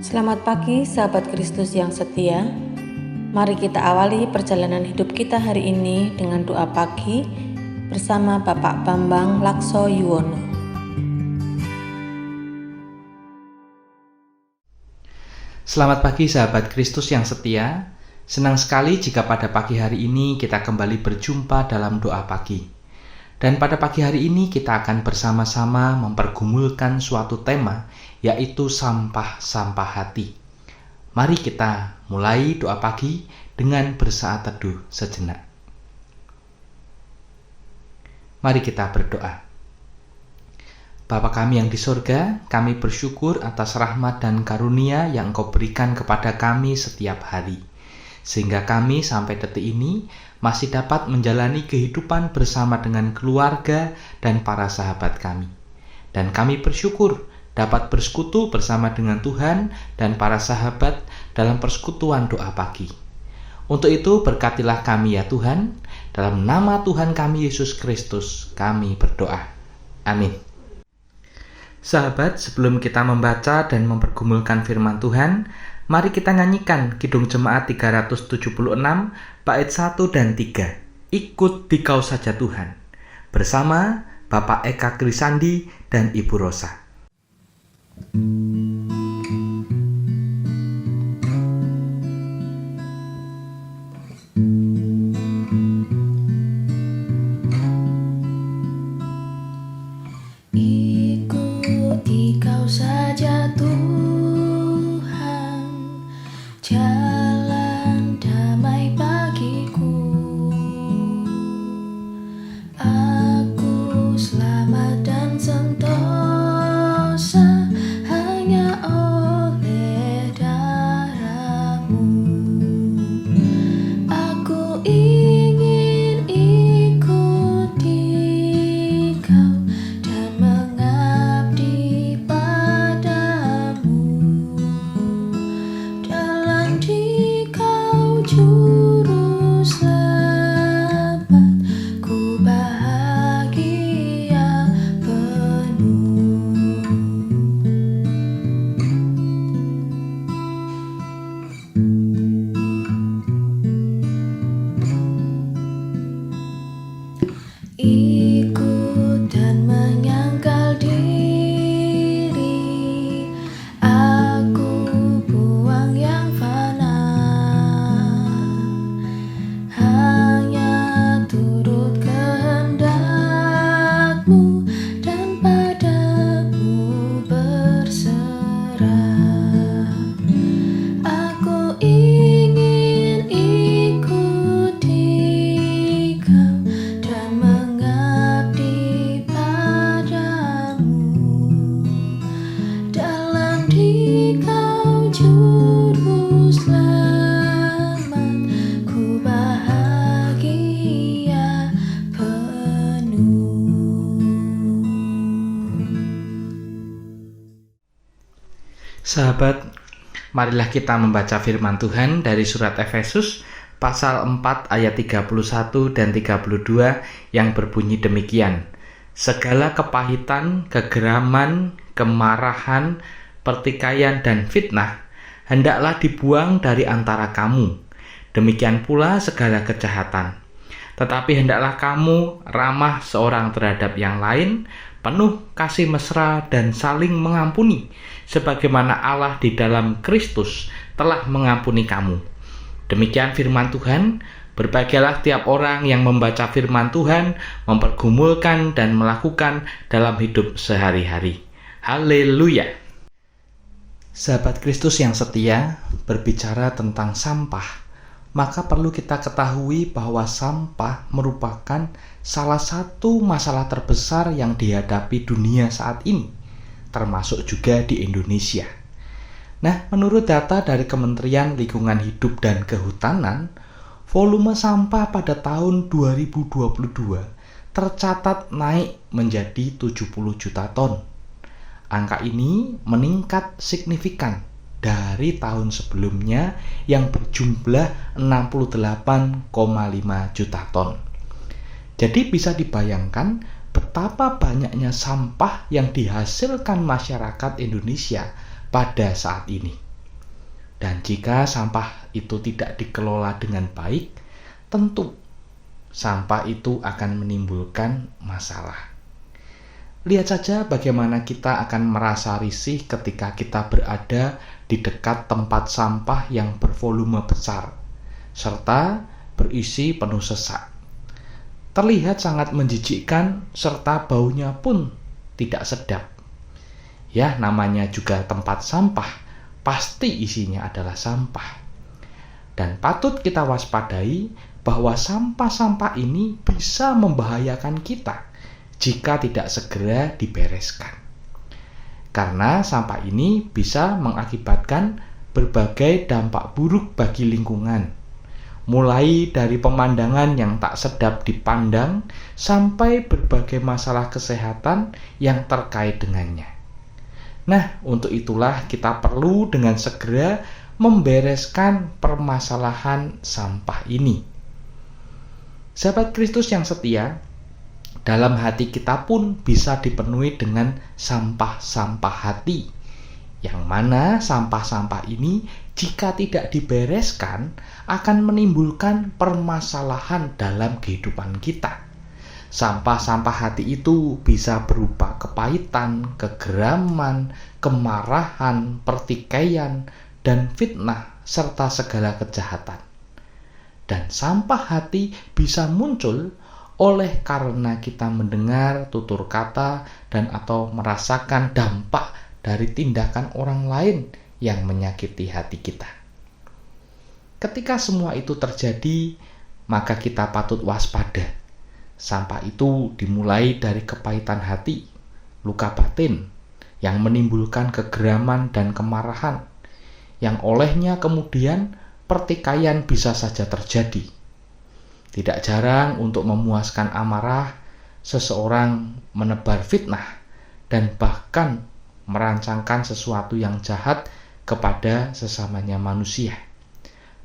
Selamat pagi sahabat Kristus yang setia. Mari kita awali perjalanan hidup kita hari ini dengan doa pagi bersama Bapak Bambang Lakso Yuwono. Selamat pagi sahabat Kristus yang setia. Senang sekali jika pada pagi hari ini kita kembali berjumpa dalam doa pagi. Dan pada pagi hari ini kita akan bersama-sama mempergumulkan suatu tema, yaitu sampah-sampah hati. Mari kita mulai doa pagi dengan bersaat teduh sejenak. Mari kita berdoa. Bapa kami yang di surga, kami bersyukur atas rahmat dan karunia yang Engkau berikan kepada kami setiap hari. Sehingga kami sampai detik ini masih dapat menjalani kehidupan bersama dengan keluarga dan para sahabat kami. Dan kami bersyukur dapat bersekutu bersama dengan Tuhan dan para sahabat dalam persekutuan doa pagi. Untuk itu berkatilah kami ya Tuhan, dalam nama Tuhan kami Yesus Kristus kami berdoa. Amin. Sahabat, sebelum kita membaca dan mempergumulkan firman Tuhan, mari kita nyanyikan Kidung Jemaat 376 bait 1 dan 3. Ikut dikau saja Tuhan, bersama Bapak Eka Krisandi dan Ibu Rosa. Ikuti kau saja Tuhan, jalan damai bagiku. Aku selamat dan sentosa hanya oleh darah-Mu. Aku ingin ikuti Kau dan mengabdi padamu. Dalam Dikau juru selamat, ku bahagia penuh. Ikut dan menyangkal diri, aku buang yang fana, hanya turut kehendak-Mu dan padamu berserah. Aku ingin ikuti Kau dan mengabdi padamu. Dalam Dikau juru selamat, ku bahagia penuh. Sahabat, marilah kita membaca firman Tuhan dari surat Efesus pasal 4 ayat 31 dan 32 yang berbunyi demikian. Segala kepahitan, kegeraman, kemarahan, pertikaian dan fitnah hendaklah dibuang dari antara kamu. Demikian pula segala kejahatan. Tetapi hendaklah kamu ramah seorang terhadap yang lain, penuh kasih mesra dan saling mengampuni, sebagaimana Allah di dalam Kristus telah mengampuni kamu. Demikian firman Tuhan. Berbahagialah tiap orang yang membaca firman Tuhan, mempergumulkan dan melakukan dalam hidup sehari-hari. Haleluya. Sahabat Kristus yang setia, berbicara tentang sampah, maka perlu kita ketahui bahwa sampah merupakan salah satu masalah terbesar yang dihadapi dunia saat ini, termasuk juga di Indonesia. Nah, menurut data dari Kementerian Lingkungan Hidup dan Kehutanan, volume sampah pada tahun 2022 tercatat naik menjadi 70 juta ton. Angka ini meningkat signifikan dari tahun sebelumnya yang berjumlah 68,5 juta ton. Jadi bisa dibayangkan betapa banyaknya sampah yang dihasilkan masyarakat Indonesia pada saat ini. Dan jika sampah itu tidak dikelola dengan baik, tentu sampah itu akan menimbulkan masalah. Lihat saja bagaimana kita akan merasa risih ketika kita berada di dekat tempat sampah yang bervolume besar, serta berisi penuh sesak. Terlihat sangat menjijikkan serta baunya pun tidak sedap. Ya, namanya juga tempat sampah, pasti isinya adalah sampah. Dan patut kita waspadai bahwa sampah-sampah ini bisa membahayakan kita jika tidak segera dibereskan. Karena sampah ini bisa mengakibatkan berbagai dampak buruk bagi lingkungan, mulai dari pemandangan yang tak sedap dipandang sampai berbagai masalah kesehatan yang terkait dengannya. Nah, untuk itulah kita perlu dengan segera membereskan permasalahan sampah ini. Sahabat Kristus yang setia, dalam hati kita pun bisa dipenuhi dengan sampah-sampah hati, yang mana sampah-sampah ini jika tidak dibereskan akan menimbulkan permasalahan dalam kehidupan kita. Sampah-sampah hati itu bisa berupa kepahitan, kegeraman, kemarahan, pertikaian, dan fitnah, serta segala kejahatan. Dan sampah hati bisa muncul oleh karena kita mendengar tutur kata dan atau merasakan dampak dari tindakan orang lain yang menyakiti hati kita. Ketika semua itu terjadi, maka kita patut waspada. Sampah itu dimulai dari kepahitan hati, luka batin, yang menimbulkan kegeraman dan kemarahan, yang olehnya kemudian pertikaian bisa saja terjadi. Tidak jarang untuk memuaskan amarah, seseorang menebar fitnah dan bahkan merancangkan sesuatu yang jahat kepada sesamanya manusia.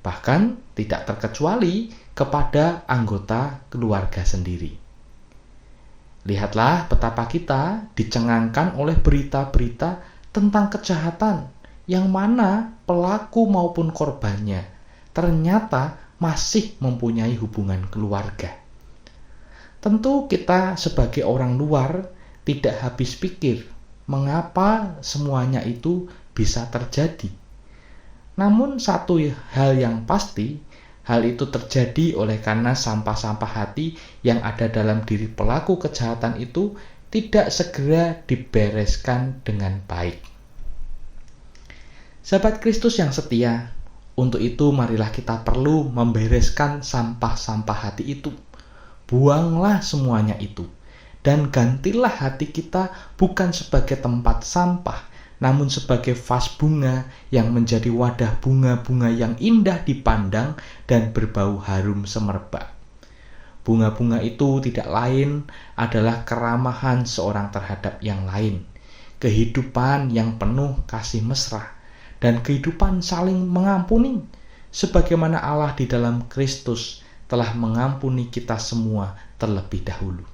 Bahkan tidak terkecuali kepada anggota keluarga sendiri. Lihatlah betapa kita dicengangkan oleh berita-berita tentang kejahatan yang mana pelaku maupun korbannya ternyata masih mempunyai hubungan keluarga. Tentu kita sebagai orang luar tidak habis pikir mengapa semuanya itu bisa terjadi. Namun satu hal yang pasti, hal itu terjadi oleh karena sampah-sampah hati yang ada dalam diri pelaku kejahatan itu tidak segera dibereskan dengan baik. Sahabat Kristus yang setia, untuk itu marilah kita perlu membereskan sampah-sampah hati itu. Buanglah semuanya itu. Dan gantilah hati kita bukan sebagai tempat sampah, namun sebagai vas bunga yang menjadi wadah bunga-bunga yang indah dipandang dan berbau harum semerbak. Bunga-bunga itu tidak lain adalah keramahan seorang terhadap yang lain, kehidupan yang penuh kasih mesra, dan kehidupan saling mengampuni, sebagaimana Allah di dalam Kristus telah mengampuni kita semua terlebih dahulu.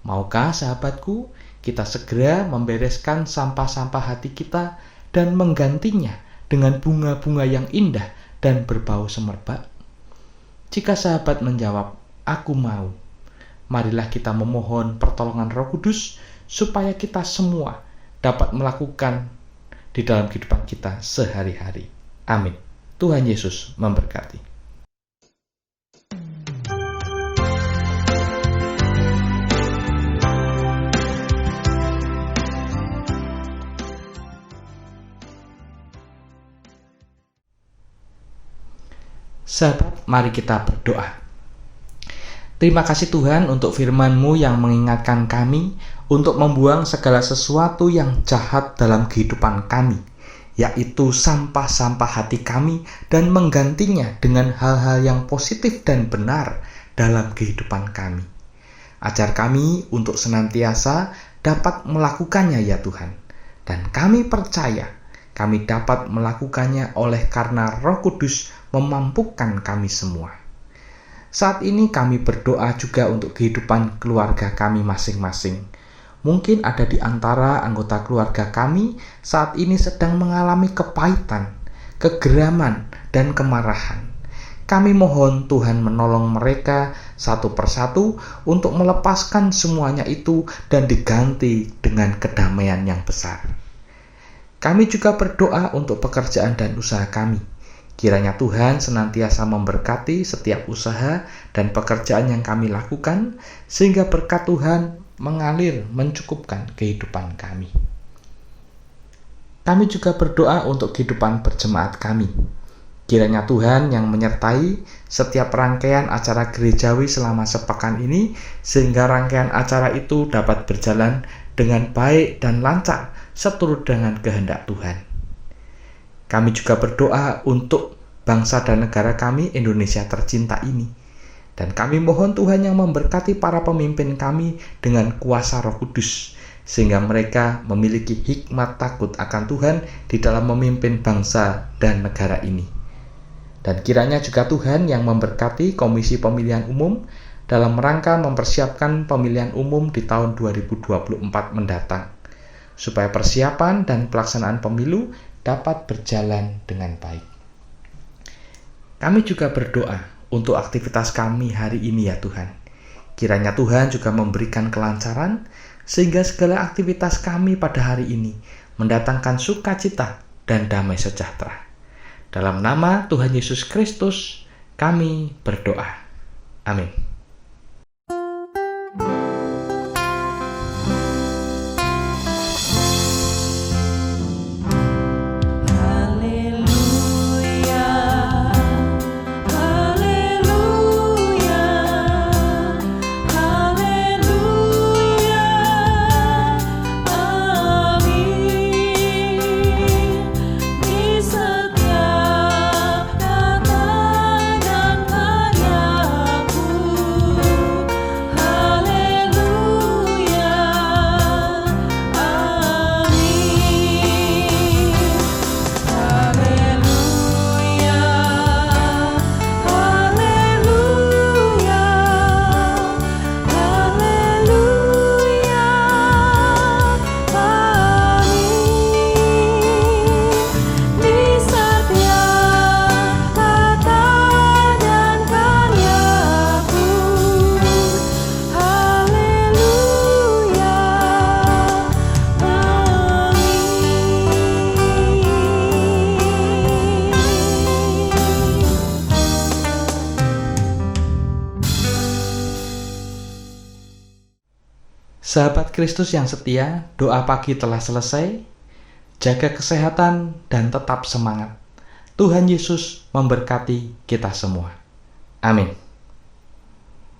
Maukah sahabatku, kita segera membereskan sampah-sampah hati kita dan menggantinya dengan bunga-bunga yang indah dan berbau semerbak? Jika sahabat menjawab, "Aku mau," marilah kita memohon pertolongan Roh Kudus supaya kita semua dapat melakukan di dalam kehidupan kita sehari-hari. Amin. Tuhan Yesus memberkati. Sahabat, mari kita berdoa. Terima kasih Tuhan untuk firman-Mu yang mengingatkan kami untuk membuang segala sesuatu yang jahat dalam kehidupan kami, yaitu sampah-sampah hati kami, dan menggantinya dengan hal-hal yang positif dan benar dalam kehidupan kami. Ajar kami untuk senantiasa dapat melakukannya ya Tuhan, dan kami percaya kami dapat melakukannya oleh karena Roh Kudus memampukan kami semua. Saat ini kami berdoa juga untuk kehidupan keluarga kami masing-masing. Mungkin ada di antara anggota keluarga kami saat ini sedang mengalami kepahitan, kegeraman, dan kemarahan. Kami mohon Tuhan menolong mereka satu persatu untuk melepaskan semuanya itu dan diganti dengan kedamaian yang besar. Kami juga berdoa untuk pekerjaan dan usaha kami. Kiranya Tuhan senantiasa memberkati setiap usaha dan pekerjaan yang kami lakukan, sehingga berkat Tuhan mengalir mencukupkan kehidupan kami. Kami juga berdoa untuk kehidupan berjemaat kami. Kiranya Tuhan yang menyertai setiap rangkaian acara gerejawi selama sepekan ini, sehingga rangkaian acara itu dapat berjalan dengan baik dan lancar seturut dengan kehendak Tuhan. Kami juga berdoa untuk bangsa dan negara kami, Indonesia tercinta ini. Dan kami mohon Tuhan yang memberkati para pemimpin kami dengan kuasa Roh Kudus, sehingga mereka memiliki hikmat takut akan Tuhan di dalam memimpin bangsa dan negara ini. Dan kiranya juga Tuhan yang memberkati Komisi Pemilihan Umum dalam rangka mempersiapkan pemilihan umum di tahun 2024 mendatang, supaya persiapan dan pelaksanaan pemilu dapat berjalan dengan baik. Kami juga berdoa untuk aktivitas kami hari ini ya Tuhan. Kiranya Tuhan juga memberikan kelancaran, sehingga segala aktivitas kami pada hari ini mendatangkan sukacita dan damai sejahtera. Dalam nama Tuhan Yesus Kristus, kami berdoa. Amin. Sahabat Kristus yang setia, doa pagi telah selesai. Jaga kesehatan dan tetap semangat. Tuhan Yesus memberkati kita semua. Amin.